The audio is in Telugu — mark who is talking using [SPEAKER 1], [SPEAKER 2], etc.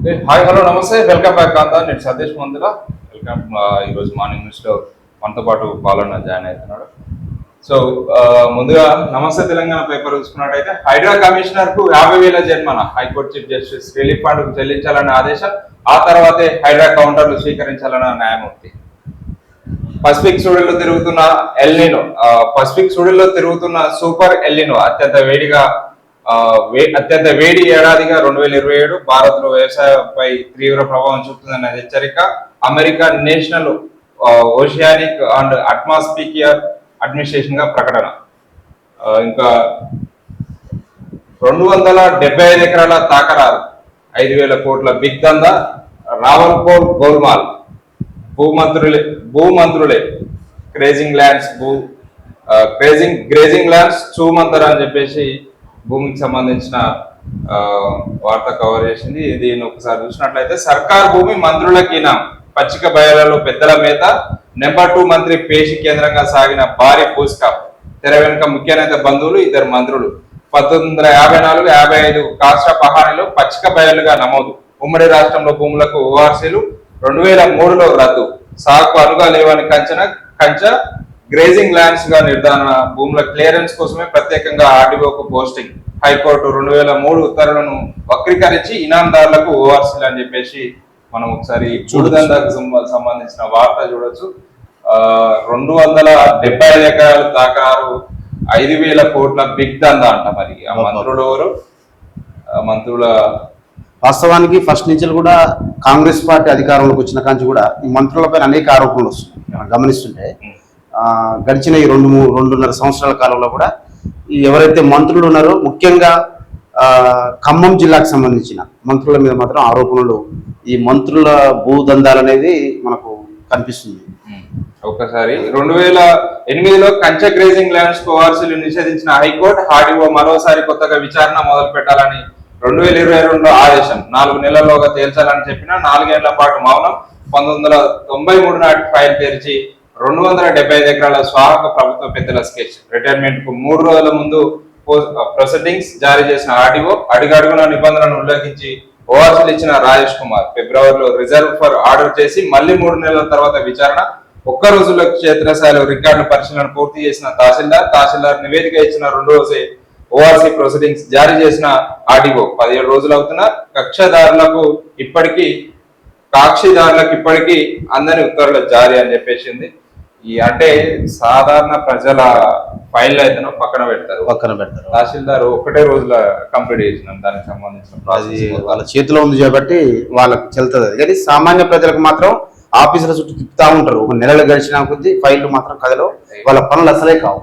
[SPEAKER 1] హాయ్ హలో నమస్తే వెల్కమ్ బ్యాక్ కాంతా నేను సతీష్ మందుల వెల్కమ్. ఈరోజు మార్నింగ్ న్యూస్లో మనతో పాటు పాలన జాయిన్ అవుతున్నాడు. సో ముందుగా నమస్తే తెలంగాణ పేపర్ చూసుకున్నట్టయితే హైడ్రా కమిషనర్ కు 50,000 జరిమానా high court chief justice relief fund చెల్లించాలన్న ఆదేశం, ఆ తర్వాతే హైడ్రా కౌంటర్లు స్వీకరించాలన్న న్యాయమూర్తి. పసిఫిక్ సూడిలో తిరుగుతున్న సూపర్ ఎల్నినో అత్యంత వేడి ఏడాదిగా 2027 భారత్ లో వ్యవసాయంపై తీవ్ర ప్రభావం చూపుతుందన్న హెచ్చరిక. America national oceanic and atmosphere administration గా ప్రకటన. ఇంకా 275 ఎకరాల తాకరారు, 5,000 కోట్ల బిగ్ దందా, రావల్కోట్ గోల్మాల్, భూమంత్రులే గ్రేజింగ్ ల్యాండ్స్ చూమంతరు అని చెప్పేసి భూమికి సంబంధించిన వార్త కవర్ చేసింది. దీన్ని ఒకసారి చూసినట్లయితే సర్కార్ భూమి మంత్రులకినా, పచ్చిక బయలలో పెద్దల మేత, నెంబర్ 2 మంత్రి పేషి కేంద్రంగా సాగిన భారీ పూస్కాప్. తెర వెనుక ముఖ్య నేత బంధువులు, 2 మంత్రులు. 1954-55 కాస్ట్ర పహాణిలో పచ్చిక బయలుగా నమోదు. ఉమ్మడి రాష్ట్రంలో భూములకు ఓఆర్సీలు 2003లో రద్దు. సాగుకు అనుగా లేవని కంచ గ్రేజింగ్ ల్యాండ్స్ గా నిర్ధారణ. భూముల క్లియరెన్స్ కోసమే ప్రత్యేకంగా ఆర్డీఓకు పోస్టింగ్. హైకోర్టు 2003 ఉత్తర్వులను వక్రీకరించి ఇనాందారులకు ఓఆర్సీలు అని చెప్పేసి మనం ఒకసారి చూడదందాకు సంబంధించిన వార్త చూడొచ్చు. 275 ఎకరాలు తాకారు, 5,000 కోట్ల బిగ్ దందా అంట. మరి ఆ మంత్రులు ఎవరు? మంత్రుల
[SPEAKER 2] వాస్తవానికి ఫస్ట్ నుంచి కూడా కాంగ్రెస్ పార్టీ అధికారంలోకి వచ్చిన కాంచి కూడా ఈ మంత్రులపై అనేక ఆరోపణలు వస్తున్నాయి. గమనిస్తుంటే గడిచిన ఈ 2.5 సంవత్సరాల కాలంలో కూడా ఈ ఎవరైతే మంత్రులు ఉన్నారో, ముఖ్యంగా ఖమ్మం జిల్లాకు సంబంధించిన మంత్రుల మీద మాత్రం ఆరోపణలు, ఈ మంత్రుల భూదందాలు అనేది మనకు కనిపిస్తుంది.
[SPEAKER 1] ఒక్కసారి 2008లో కంచ గ్రేజింగ్ ల్యాండ్స్ ఓఆర్సీలు నిషేధించిన హైకోర్టు ఆర్డీఓ మరోసారి కొత్తగా విచారణ మొదలు పెట్టాలని 2022లో ఆదేశం. 4 నెలల్లోగా తేల్చాలని చెప్పిన 4 ఏళ్ల పాటు మౌనం. 1993 నాటి ఫైల్ తెరిచి 275 ఎకరాల స్వాహక ప్రభుత్వ పెద్దల స్కెచ్. రిటైర్మెంట్ కు 3 రోజుల ముందు ప్రొసీడింగ్స్ జారీ చేసిన ఆర్డీఓ అడుగడుగున నిబంధనలను ఉల్లంఘించి ఓఆర్సీలు ఇచ్చిన రాజేష్ కుమార్. ఫిబ్రవరిలో రిజర్వ్ ఫర్ ఆర్డర్ చేసి మళ్ళీ 3 నెలల తర్వాత విచారణ. ఒక్క రోజుల్లో క్షేత్రస్థాయిలో రికార్డు పరిశీలన పూర్తి చేసిన తహసీల్దార్ నివేదిక ఇచ్చిన 2 రోజే ఓఆర్సీ ప్రొసీడింగ్స్ జారీ చేసిన ఆర్డీఓ. 17 రోజులు అవుతున్న కక్షిదారులకు ఇప్పటికీ అందని ఉత్తర్వుల జారీ అని చెప్పేసింది. అంటే సాధారణ ప్రజల ఫైల్ అయితే పక్కన పెడతారు. తహసీల్దార్ ఒకటే రోజుల కంప్లీట్ చేసిన దానికి సంబంధించిన
[SPEAKER 2] వాళ్ళ చేతిలో ఉంది కాబట్టి వాళ్ళకి చెల్తుంది. కానీ సామాన్య ప్రజలకు మాత్రం ఆఫీసుల చుట్టూ తిప్పుతా ఉంటారు. 1 నెలలు గడిచిన కొద్దీ ఫైళ్లు మాత్రం కథలో వాళ్ళ పనులు అసలే కావు.